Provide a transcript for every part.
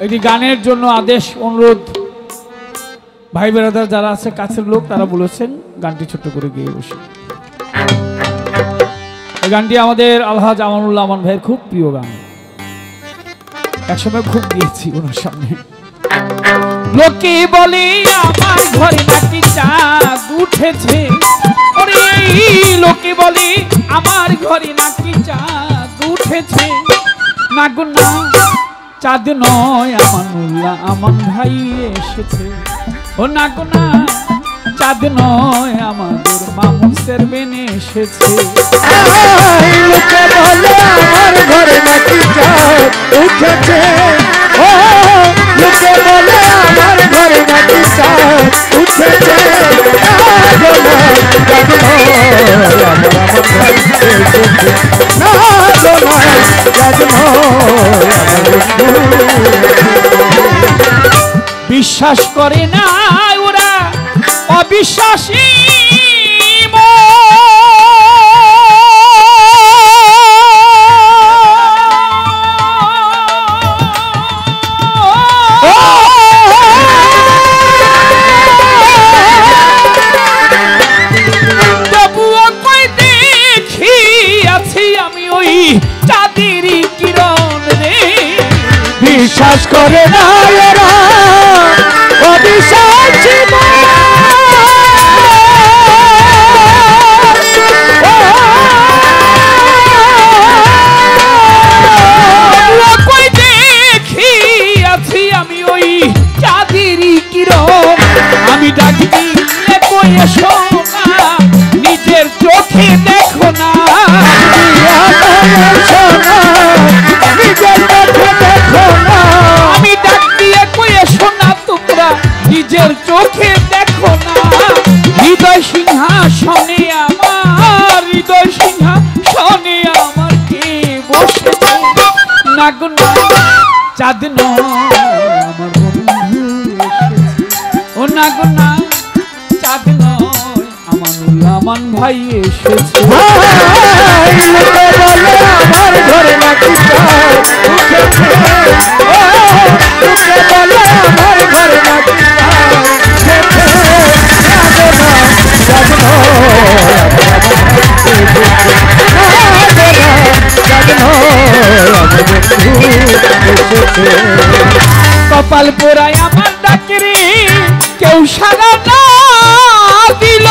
একটি গানের জন্য আদেশ অনুরোধ ভাই ব্রাদার যারা আছে কাছের লোক তারা বলেছেন গানটি ছোট্ট করে গিয়ে বসে। এই গানটি আমাদের আলহাজ আমানুল্লাহ আমান ভাইয়ের খুব প্রিয় গান, একসময় খুব গিয়েছি ওনার সামনে। লোকে বলে আমার ঘরে নাকি চাঁদ উঠেছে, ওরে লোকে বলে আমার ঘরে নাকি চাঁদ উঠেছে, না গো না চাঁদ নয় আমানুল্লাহ আমান ভাই এসেছে, ও না গো না চাঁদ নয় আমাদের মামুন সেরবেন এসেছে। লোকে বলে আমার ঘরে নাকি চাঁদ উঠেছে, ও লোকে বলে আমার ঘরে নাকি চাঁদ উঠেছে, বিশ্বাস করে না ওরা অবিশ্বাসী, তবুও কই দেখি আছি আমি ওই চাঁদেরই কিরণ রে। বিশ্বাস করে না ওরা অবিশ্বাসী, কই দেখি আছি আমি ওই চাঁদেরই কিরণ, আমি ডাক দিলে কই এসো না, নিজের চোখে দেখো না, আমি ডাক দিয়ে কই এসো না তোমরা নিজের চোখে দেখো না, হৃদয় সিংহাসনে আমার, হৃদয় সিংহাসনে আমার কে বসেছে, না গো না চাঁদ নয় আমার বন্ধু এসেছে, ও না গো না চাঁদ নয় আমানুল্লাহ আমান ভাই এসেছে। লোকে বলে আমার ঘরে নাকি চাঁদ উঠেছে, ও লোকে বলে আমার ঘরে নাকি চাঁদ কপাল পোড়ায় আমার ডাকরে কেউ সারা না দিল,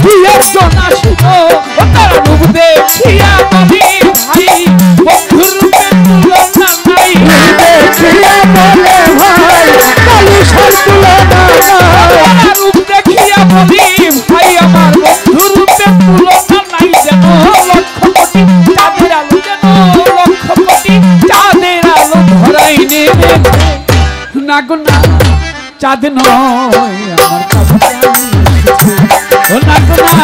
দুই একজন আসিল ও তারা রূপ দেখিয়া বলি ভাই বন্ধুর রূপে তুলনা নাই দেখিয়া বলে ভাই কালুষের তুলনা নাই রূপ দেখিয়া বলি ভাই আমার বন্ধুর রূপে তুলনা নাই যেন লক্ষ কোটি চাঁদের আলো যেন লক্ষ কোটি চাঁদের আলো ধরাই নেবে না গো না চাঁদ নয় আমার কাছে ও না গো না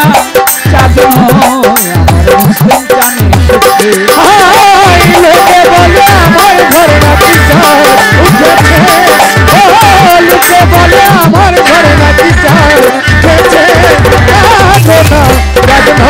চাঁদ নয় আমার মুসলিম জানে এসেছে হাই লোকে বলে আমার ঘরে নাকি চাঁদ উঠেছে ও লোকে বলে আমার ঘরে নাকি চাঁদ উঠেছে না গো না ভক্ত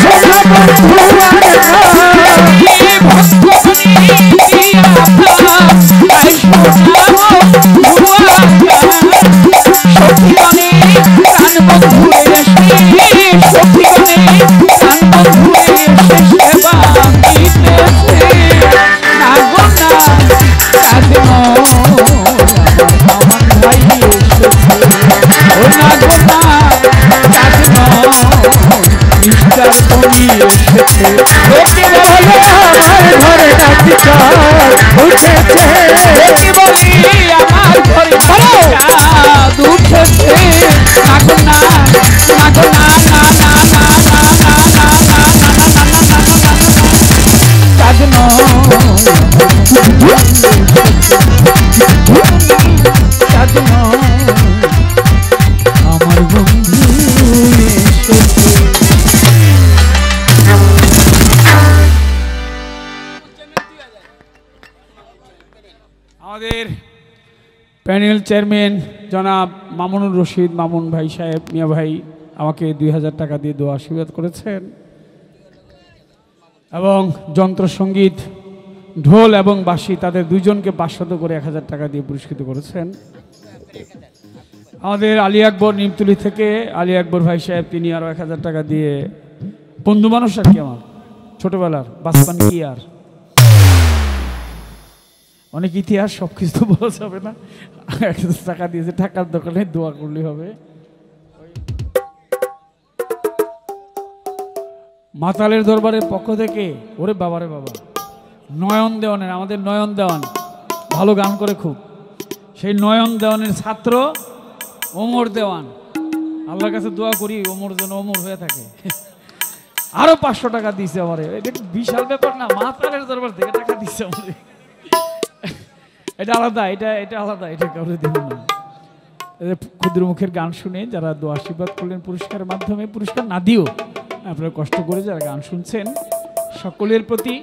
সোনা বন্ধু আর লোকে বলে আমার ঘরে নাকি চাঁদ উঠেছে লোকে বলি আমার ঘরে চাঁদ উঠেছে না গো না না গো না না না না না না না চাঁদ নয় চাঁদ নয় আমার বন্ধু এসেছে। আমাদের প্যানেল চেয়ারম্যান জনাব মামুনুর রশিদ মামুন ভাই সাহেব মিয়া ভাই আমাকে 2000 টাকা দিয়ে দোয়া আশীর্বাদ করেছেন এবং যন্ত্রসঙ্গীত ঢোল এবং বাঁশি তাদের দুইজনকে 500 করে 1000 টাকা দিয়ে পুরস্কৃত করেছেন। আমাদের আলী আকবর নিমতলি থেকে আলী আকবর ভাই সাহেব তিনি আরও 1000 টাকা দিয়ে বন্ধু মানুষ আর কি আমার ছোটবেলার বাসপান কি আর অনেক ইতিহাস সব কিছু তো বলা যাবে না 1000 টাকা দিয়েছে টাকার দোকানে দোয়া করলে হবে। মাতালের দরবারের পক্ষ থেকে ওরে বাবারে বাবা নয়ন দেওয়ানের আমাদের নয়ন দেওয়ান ভালো গান করে খুব সেই নয়ন দেওয়ানের ছাত্র ওমর দেওয়ান আল্লাহর কাছে দোয়া করি ওমর যেন ওমর হয়ে থাকে আরো 500 টাকা দিয়েছে আমারে এটা বিশাল ব্যাপার না মাতালের দরবার থেকে টাকা দিচ্ছে আমারে এটা আলাদা এটা আলাদা এটা কাউরে দেব না ক্ষুদ্র মুখের গান শুনে যারা দোয়া আশীর্বাদ করলেন পুরস্কারের মাধ্যমে পুরস্কার না দিও আপনারা কষ্ট করে যারা গান শুনছেন সকলের প্রতি